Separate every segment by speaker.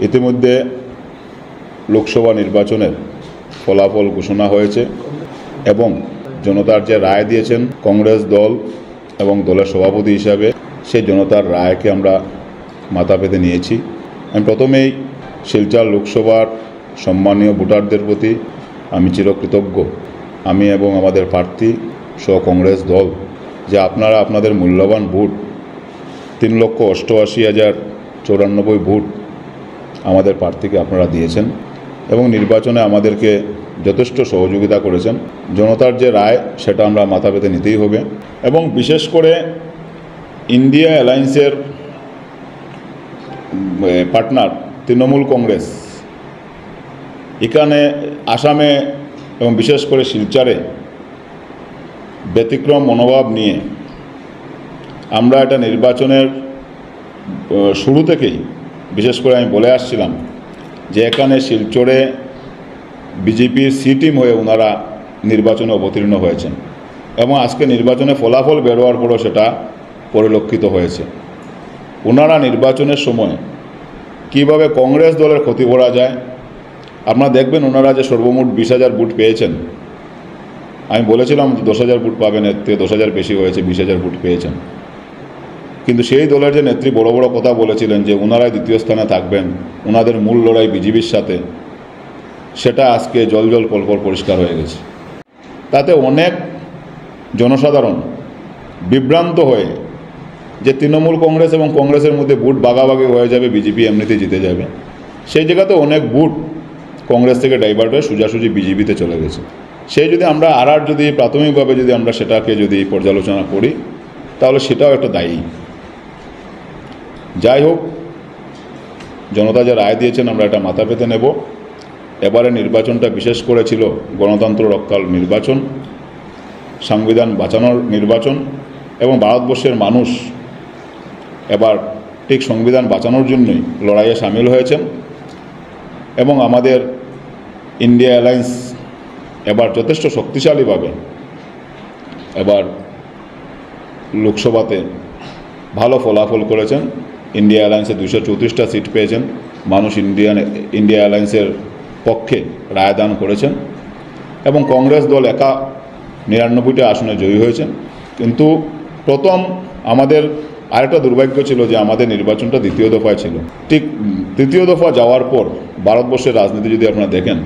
Speaker 1: ইতিমধ্যে লোকসভা নির্বাচনের ফলাফল ঘোষণা হয়েছে এবং জনতার যে রায় দিয়েছেন কংগ্রেস দল এবং দলের সভাপতি হিসাবে সেই জনতার রায়কে আমরা মাথা পেতে নিয়েছি। আমি প্রথমেই শিলচর লোকসভার সম্মানীয় ভোটারদের প্রতি আমি চিরকৃতজ্ঞ। আমি এবং আমাদের প্রার্থী সহ কংগ্রেস দল যে আপনারা আপনাদের মূল্যবান ভোট 3,88,094 ভোট আমাদের প্রার্থীকে আপনারা দিয়েছেন এবং নির্বাচনে আমাদেরকে যথেষ্ট সহযোগিতা করেছেন। জনতার যে রায় সেটা আমরা মাথা পেতে নিতেই হবে এবং বিশেষ করে ইন্ডিয়া অ্যালায়েন্সের পার্টনার তৃণমূল কংগ্রেস এখানে আসামে এবং বিশেষ করে শিলচরে ব্যতিক্রম মনোভাব নিয়ে আমরা এটা নির্বাচনের শুরু থেকেই বিশেষ করে আমি বলে আসছিলাম যে এখানে শিলচরে বিজেপির সি টিম হয়ে ওনারা নির্বাচনে অবতীর্ণ হয়েছেন এবং আজকে নির্বাচনে ফলাফল বেরোয়ার পরও সেটা পরিলক্ষিত হয়েছে। ওনারা নির্বাচনের সময় কিভাবে কংগ্রেস দলের ক্ষতি করা যায় আপনারা দেখবেন। ওনারা যে সর্বমোট 20,000 ভোট পেয়েছেন, আমি বলেছিলাম 10,000 ভোট পাবেন, এর থেকে 10,000 বেশি হয়েছে, 20,000 ভোট পেয়েছেন। কিন্তু সেই দলের যে নেত্রী বড় বড় কথা বলেছিলেন যে ওনারাই দ্বিতীয় স্থানে থাকবেন, ওনাদের মূল লড়াই বিজেপির সাথে, সেটা আজকে জল জল পলপল পরিষ্কার হয়ে গেছে। তাতে অনেক জনসাধারণ বিভ্রান্ত হয়ে যে তৃণমূল কংগ্রেস এবং কংগ্রেসের মধ্যে ভোট ভাগাভাগি হয়ে যাবে, বিজেপি এমনিতেই জিতে যাবে, সেই জায়গাতে অনেক ভোট কংগ্রেস থেকে ডাইভার্ট হয়ে সোজাসুজি বিজেপিতে চলে গেছে। সেই যদি আমরা যদি প্রাথমিকভাবে যদি আমরা সেটাকে যদি পর্যালোচনা করি তাহলে সেটাও একটা দায়ী। যাই হোক, জনতা যে রায় দিয়েছেন আমরা এটা মাথা পেতে নেব। এবারে নির্বাচনটা বিশেষ করে ছিল গণতন্ত্র রক্ষার নির্বাচন, সংবিধান বাঁচানোর নির্বাচন এবং ভারতবর্ষের মানুষ এবার ঠিক সংবিধান বাঁচানোর জন্যই লড়াইয়ে সামিল হয়েছেন এবং আমাদের ইন্ডিয়া অ্যালায়েন্স এবার যথেষ্ট শক্তিশালীভাবে এবার লোকসভাতে ভালো ফলাফল করেছেন। ইন্ডিয়া অ্যালায়েন্সে 234টা সিট পেয়েছেন। মানুষ ইন্ডিয়া অ্যালায়েন্সের পক্ষে রায়দান করেছেন এবং কংগ্রেস দল একা 99টা আসনে জয়ী হয়েছেন। কিন্তু প্রথম আমাদের আরেকটা দুর্ভাগ্য ছিল যে আমাদের নির্বাচনটা দ্বিতীয় দফায় ছিল। ঠিক তৃতীয় দফা যাওয়ার পর ভারতবর্ষের রাজনীতি যদি আপনারা দেখেন,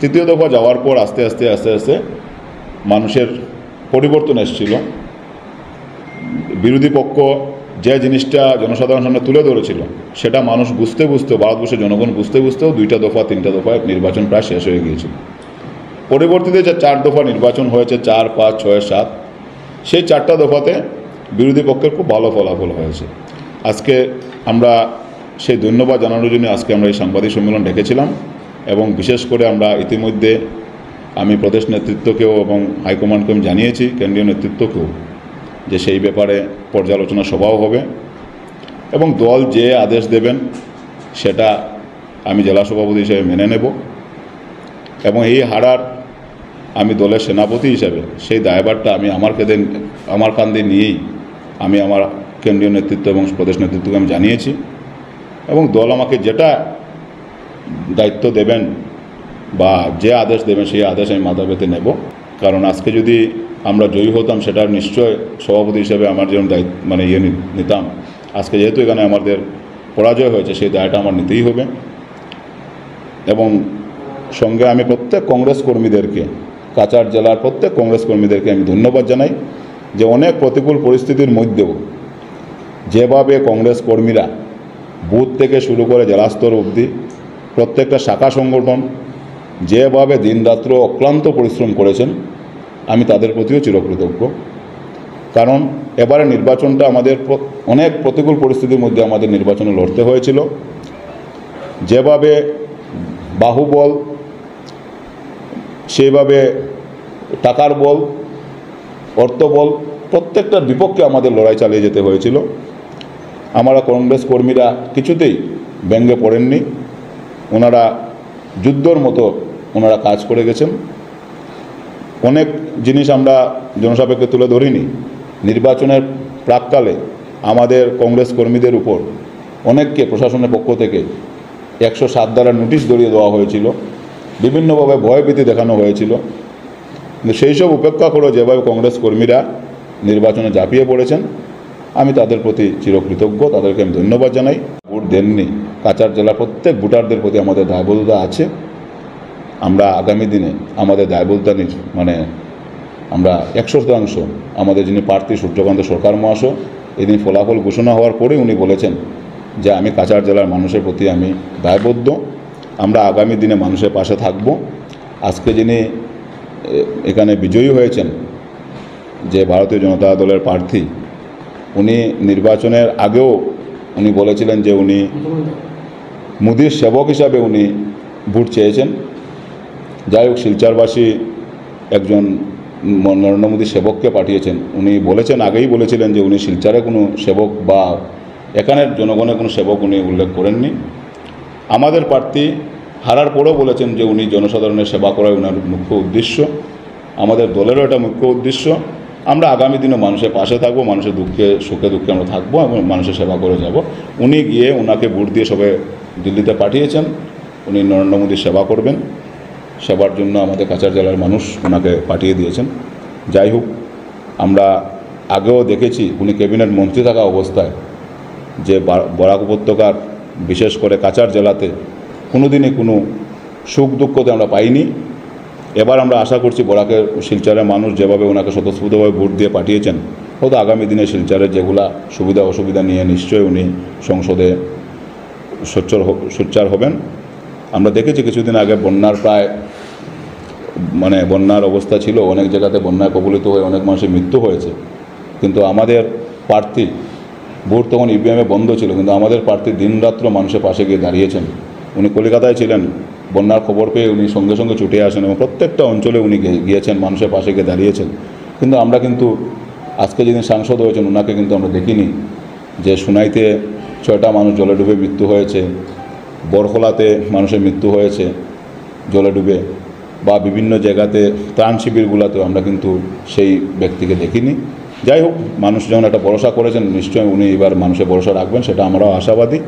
Speaker 1: তৃতীয় দফা যাওয়ার পর আস্তে আস্তে মানুষের পরিবর্তন এসেছিল। বিরোধী পক্ষ যে জিনিসটা জনসাধারণের সামনে তুলে ধরেছিল সেটা মানুষ বুঝতেও ভারতবর্ষের জনগণ বুঝতেও 2টা দফা 3টা দফায় নির্বাচন প্রায় শেষ হয়ে গিয়েছিল। পরবর্তীতে যে 4 দফা নির্বাচন হয়েছে, 4, 5, 6, 7, সেই 4টা দফাতে বিরোধী পক্ষের খুব ভালো ফলাফল হয়েছে। আজকে আমরা সেই ধন্যবাদ জানানোর জন্য আজকে আমরা এই সাংবাদিক সম্মেলন ডেকেছিলাম এবং বিশেষ করে আমরা ইতিমধ্যে আমি প্রদেশ নেতৃত্বকেও এবং হাইকমান্ডকে আমি জানিয়েছি, কেন্দ্রীয় নেতৃত্বকেও, যে সেই ব্যাপারে পর্যালোচনা সভাও হবে এবং দল যে আদেশ দেবেন সেটা আমি জেলা সভাপতি হিসেবে মেনে নেব এবং এই হারার আমি দলের সেনাপতি হিসেবে সেই দায়ভারটা আমি আমার কাঁধে নিয়েই আমি আমার কেন্দ্রীয় নেতৃত্ব এবং প্রদেশ নেতৃত্বকে আমি জানিয়েছি এবং দল আমাকে যেটা দায়িত্ব দেবেন বা যে আদেশ দেবেন সেই আদেশ আমি মাথা পেতে নেব। কারণ আজকে যদি আমরা জয়ী হতাম সেটার নিশ্চয় সভাপতি হিসেবে আমার যেমন নিতাম। আজকে যেহেতু এখানে আমাদের পরাজয় হয়েছে সেই দায়টা আমার নিতেই হবে এবং সঙ্গে আমি প্রত্যেক কংগ্রেস কর্মীদেরকে, কাছাড় জেলার প্রত্যেক কংগ্রেস কর্মীদেরকে আমি ধন্যবাদ জানাই যে অনেক প্রতিকূল পরিস্থিতির মধ্যেও যেভাবে কংগ্রেস কর্মীরা বুথ থেকে শুরু করে জেলা স্তর অবধি প্রত্যেকটা শাখা সংগঠন যেভাবে দিনরাত্র অক্লান্ত পরিশ্রম করেছেন, আমি তাদের প্রতিও চিরকৃতজ্ঞ। কারণ এবারে নির্বাচনটা আমাদের অনেক প্রতিকূল পরিস্থিতির মধ্যে আমাদের নির্বাচনে লড়তে হয়েছিল। যেভাবে বাহুবল, সেইভাবে টাকার বল, অর্থবল, প্রত্যেকটার বিপক্ষে আমাদের লড়াই চালিয়ে যেতে হয়েছিল। আমরা কংগ্রেস কর্মীরা কিছুতেই ব্যঙ্গে পড়েননি। ওনারা যুদ্ধর মতো ওনারা কাজ করে গেছেন। অনেক জিনিস আমরা জনসাপেক্ষে তুলে ধরিনি। নির্বাচনের প্রাককালে আমাদের কংগ্রেস কর্মীদের উপর অনেককে প্রশাসনের পক্ষ থেকে 107 ধারার নোটিশ ধরিয়ে দেওয়া হয়েছিল, বিভিন্নভাবে ভয়ভীতি দেখানো হয়েছিল। কিন্তু সেই সব উপেক্ষা করে যেভাবে কংগ্রেস কর্মীরা নির্বাচনে ঝাঁপিয়ে পড়েছেন, আমি তাদের প্রতি চিরকৃতজ্ঞ, তাদেরকে আমি ধন্যবাদ জানাই। ভোট দেননি কাছাড় জেলার প্রত্যেক ভোটারদের প্রতি আমাদের দায়বদ্ধতা আছে। আমরা আগামী দিনে আমাদের দায়বদ্ধতা আমরা 100% আমাদের যিনি প্রার্থী সূর্যকান্ত সরকার মহাশয়, এদিন ফলাফল ঘোষণা হওয়ার পরে উনি বলেছেন যে আমি কাছাড় জেলার মানুষের প্রতি আমি দায়বদ্ধ, আমরা আগামী দিনে মানুষের পাশে থাকব। আজকে যিনি এখানে বিজয়ী হয়েছেন, যে ভারতীয় জনতা দলের প্রার্থী, উনি নির্বাচনের আগেও উনি বলেছিলেন যে উনি মোদির সেবক হিসাবে উনি ভোট চেয়েছেন। যাই হোক, শিলচরবাসী একজন নরেন্দ্র মোদী সেবককে পাঠিয়েছেন। উনি বলেছেন, আগেই বলেছিলেন যে উনি শিলচরে কোনো সেবক বা এখানের জনগণের কোনো সেবক উনি উল্লেখ করেননি। আমাদের প্রার্থী হারার পরেও বলেছেন যে উনি জনসাধারণের সেবা করাই ওনার মুখ্য উদ্দেশ্য। আমাদের দলেরও এটা মুখ্য উদ্দেশ্য। আমরা আগামী দিনে মানুষের পাশে থাকবো, মানুষের সুখে দুঃখে আমরা থাকবো এবং মানুষের সেবা করে যাব। উনি গিয়ে ওনাকে ভোট দিয়ে সবে দিল্লিতে পাঠিয়েছেন, উনি নরেন্দ্র মোদীর সেবা করবেন। সেবার জন্য আমাদের কাছাড় জেলার মানুষ ওনাকে পাঠিয়ে দিয়েছেন। যাই হোক, আমরা আগেও দেখেছি উনি ক্যাবিনেট মন্ত্রী থাকা অবস্থায় যে বরাক উপত্যকার বিশেষ করে কাছাড় জেলাতে কোনোদিনই কোনো সুখ দুঃখতে আমরা পাইনি। এবার আমরা আশা করছি বরাকের শিলচরের মানুষ যেভাবে ওনাকে স্বতঃস্ফূর্তভাবে ভোট দিয়ে পাঠিয়েছেন, হয়তো আগামী দিনে শিলচরের যেগুলা সুবিধা অসুবিধা নিয়ে নিশ্চয়ই উনি সংসদে সোচ্চার হবেন। আমরা দেখেছি কিছুদিন আগে বন্যার প্রায় বন্যার অবস্থা ছিল, অনেক জায়গাতে বন্যায় কবলিত হয়ে অনেক মানুষের মৃত্যু হয়েছে। কিন্তু আমাদের প্রার্থী, ভোট তখন ইভিএমে বন্ধ ছিল, কিন্তু আমাদের প্রার্থী দিনরাত্র মানুষের পাশে গিয়ে দাঁড়িয়েছেন। উনি কলকাতায় ছিলেন, বন্যার খবর পেয়ে উনি সঙ্গে সঙ্গে ছুটে আসেন এবং প্রত্যেকটা অঞ্চলে উনি গিয়েছেন, মানুষের পাশে গিয়ে দাঁড়িয়েছেন। কিন্তু আমরা আজকে যেদিন সাংসদ হয়েছেন ওনাকে কিন্তু আমরা দেখিনি। যে সুনাইতে 6টা মানুষ জলে ডুবে মৃত্যু হয়েছে, বরখলাতে মানুষের মৃত্যু হয়েছে জলে ডুবে, বা বিভিন্ন জায়গাতে ত্রাণ শিবিরগুলোতেও আমরা কিন্তু সেই ব্যক্তিকে দেখিনি। যাই হোক, মানুষ যখন একটা ভরসা করেছেন, নিশ্চয়ই উনি এবার মানুষের ভরসা রাখবেন, সেটা আমরাও আশাবাদী।